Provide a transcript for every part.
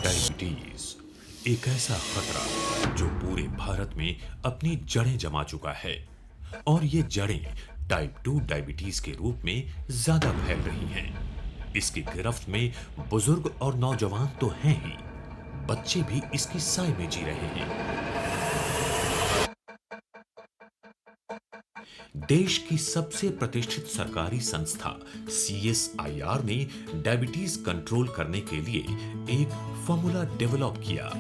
Diabetes एक ऐसा खतरा जो पूरे भारत में अपनी जड़ें जमा चुका है और ये जड़ें टाइप 2 डायबिटीज के रूप में ज्यादा फैल रही हैं। इसकी गिरफ्त में बुजुर्ग और नौजवान तो हैं ही, बच्चे भी इसकी साए में जी रहे हैं। देश की सबसे प्रतिष्ठित सरकारी संस्था CSIR ने डायबिटीज कंट्रोल करने के लिए एक फॉर्मूला डेवलप किया,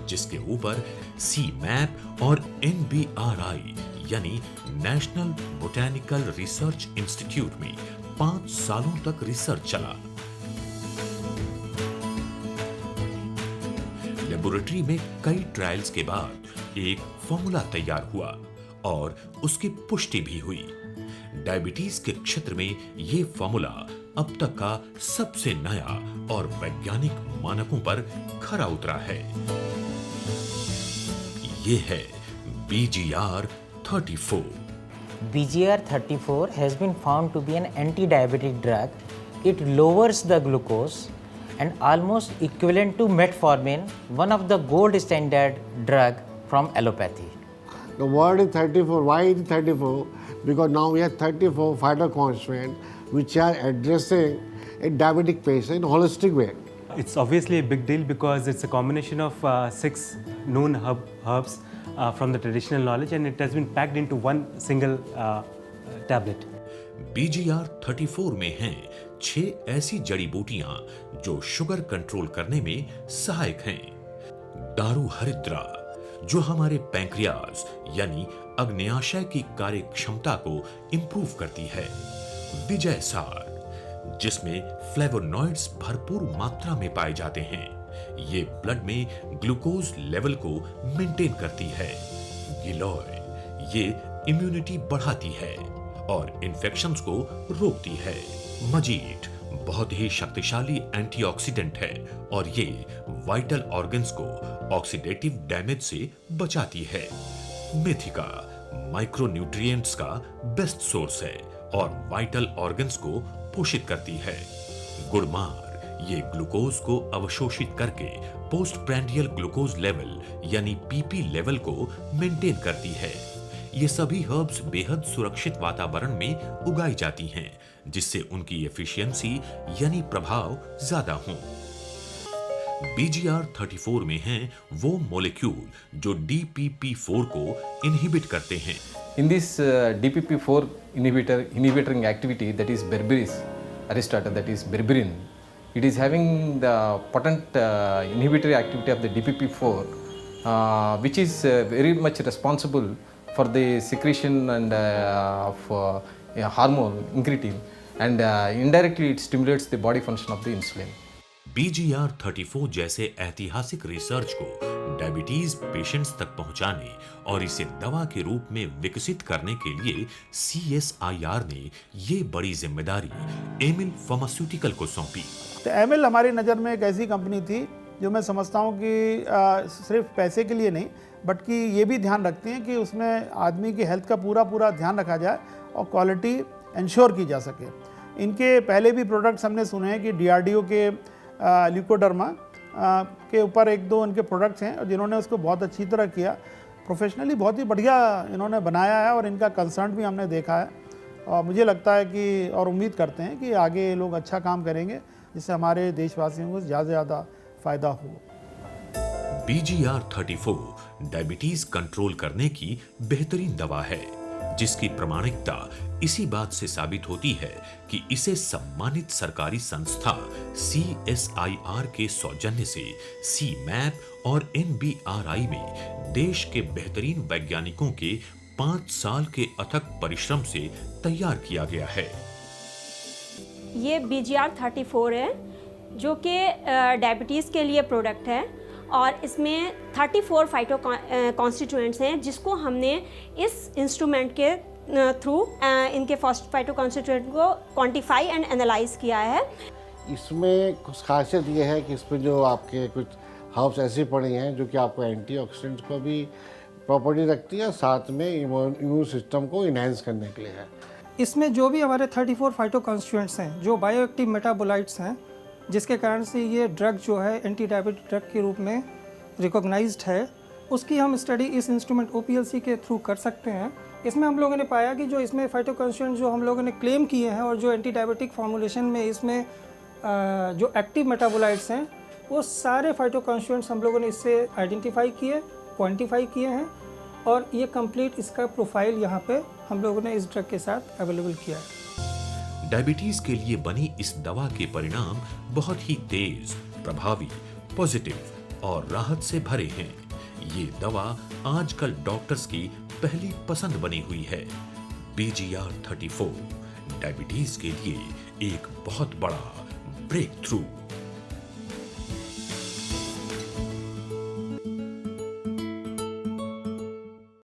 जिसके ऊपर CMAP और NBRI यानी नेशनल बोटैनिकल रिसर्च इंस्टीट्यूट में 5 सालों तक रिसर्च चला। लेबोरेटरी में कई ट्रायल्स के बाद एक फॉर्मूला तैयार हुआ और उसकी पुष्टि भी हुई। डायबिटीज के क्षेत्र में ये फॉर्मूला अब तक का सबसे नया और वैज्ञानिक मानकों पर खरा उतरा है। ये है BGR 34। BGR 34 has been found to be an anti-diabetic drug. It lowers the glucose and almost equivalent to metformin, one of the gold standard drug from allopathy. The word is 34. Why is it 34? Because now we have 34 phytoconstituents which are addressing a diabetic patient in a holistic way. It's obviously a big deal because it's a combination of 6 known herbs from the traditional knowledge, and it has been packed into one single tablet. BGR 34 में हैं 6 ऐसी जड़ी बूटियां जो sugar control करने में सहायक हैं। दारू हरिद्रा जो हमारे पैंक्रियाज यानी अग्न्याशय की कार्य क्षमता को इंप्रूव करती है। विजय सार जिसमें फ्लेवोनॉइड्स भरपूर मात्रा में पाए जाते हैं, ये ब्लड में ग्लूकोज लेवल को मेंटेन करती है। गिलोय ये इम्यूनिटी बढ़ाती है और इन्फेक्शंस को रोकती है। मजीठ बहुत ही शक्तिशाली एंटीऑक्सीडेंट है और ये वाइटल ऑर्गन्स को ऑक्सीडेटिव डैमेज से बचाती है। मेथिका माइक्रोन्यूट्रिएंट्स का बेस्ट सोर्स है और वाइटल ऑर्गन्स को पोषित करती है। गुड़मार ये ग्लूकोज को अवशोषित करके पोस्ट प्रैंडियल ग्लूकोज लेवल यानी PP लेवल को मेंटेन करती है। ये सभी हर्ब्स बेहद सुरक्षित वातावरण में उगाई जाती हैं, जिससे उनकी एफिशिएंसी यानी प्रभाव ज्यादा हो। BGR 34 में हैं वो मोलेक्यूल जो DPP4 को इनहिबिट करते हैं। In this DPP4 inhibiting activity, that is berberis aristotle, that is berberin, it is having the potent inhibitory activity of the DPP4, which is very much responsible for the secretion and of hormone incretin, and indirectly it stimulates the body function of the insulin. BGR 34 जैसे ऐतिहासिक research को diabetes patients तक पहुंचाने और इसे दवा के रूप में विकसित करने के लिए CSIR ने ये बड़ी जिम्मेदारी एमिल फार्मास्यूटिकल को सौंपी। तो एमिल हमारी नज़र में एक ऐसी कंपनी थी जो मैं समझता हूँ कि सिर्फ पैसे के लिए नहीं, बट कि ये भी ध्यान रखती हैं कि उसमें आदमी की हेल्थ का पूरा ध्यान रखा जाए और क्वालिटी इंश्योर की जा सके। इनके पहले भी प्रोडक्ट्स हमने सुने हैं कि DRDO के ल्यूकोडर्मा के ऊपर 1-2 इनके प्रोडक्ट्स हैं और जिन्होंने उसको बहुत अच्छी तरह किया, प्रोफेशनली बहुत ही बढ़िया इन्होंने बनाया है और इनका कंसर्न भी हमने देखा है। और मुझे लगता है कि और उम्मीद करते हैं कि आगे लोग अच्छा काम करेंगे जिससे हमारे देशवासियों को ज़्यादा से ज़्यादा फ़ायदा हो। BGR 34 डायबिटीज कंट्रोल करने की बेहतरीन दवा है, जिसकी प्रामाणिकता इसी बात से साबित होती है कि इसे सम्मानित सरकारी संस्था CSIR के सौजन्य से CMAP और NBRI में देश के बेहतरीन वैज्ञानिकों के 5 साल के अथक परिश्रम से तैयार किया गया है। ये BGR 34 है जो कि डायबिटीज़ के लिए प्रोडक्ट है और इसमें 34 फाइटो कॉन्स्टिट्यूएंट्स हैं जिसको हमने इस इंस्ट्रूमेंट के थ्रू इनके फर्स्ट फाइटो कॉन्स्टिट्यूएंट को क्वांटिफाई एंड एनालाइज किया है। इसमें कुछ खासियत ये है कि इसमें जो आपके कुछ हर्ब्स ऐसी पड़ी हैं जो कि आपको एंटीऑक्सीडेंट्स को भी प्रॉपर्टी रखती है, साथ में इम्यून सिस्टम को इन्हेंस करने के लिए है। इसमें जो भी हमारे 34 फाइटो कॉन्स्टिट्यूएंट्स हैं, जो बायोएक्टिव मेटाबोलाइट्स हैं, जिसके कारण से ये ड्रग जो है एंटी डायबिटिक ड्रग के रूप में रिकॉग्नाइज्ड है, उसकी हम स्टडी इस इंस्ट्रूमेंट OPLC के थ्रू कर सकते हैं। इसमें हम लोगों ने पाया कि जो इसमें फाइटोकॉन्स्टिट्यूएंट जो हम लोगों ने क्लेम किए हैं और जो एंटी डायबिटिक फॉर्मुलेशन में इसमें जो एक्टिव मेटाबोलाइट्स हैं, वो सारे फाइटोकॉन्स्टिट्यूएंट्स हम लोगों ने इससे आइडेंटिफाई किए, क्वांटिफाई किए हैं और ये कंप्लीट इसका प्रोफाइल यहाँ पे हम लोगों ने इस ड्रग के साथ अवेलेबल किया है। डायबिटीज के लिए बनी इस दवा के परिणाम बहुत ही तेज, प्रभावी, पॉजिटिव और राहत से भरे हैं। ये दवा आजकल डॉक्टर्स की पहली पसंद बनी हुई है। BGR 34 डायबिटीज के लिए एक बहुत बड़ा ब्रेक थ्रू।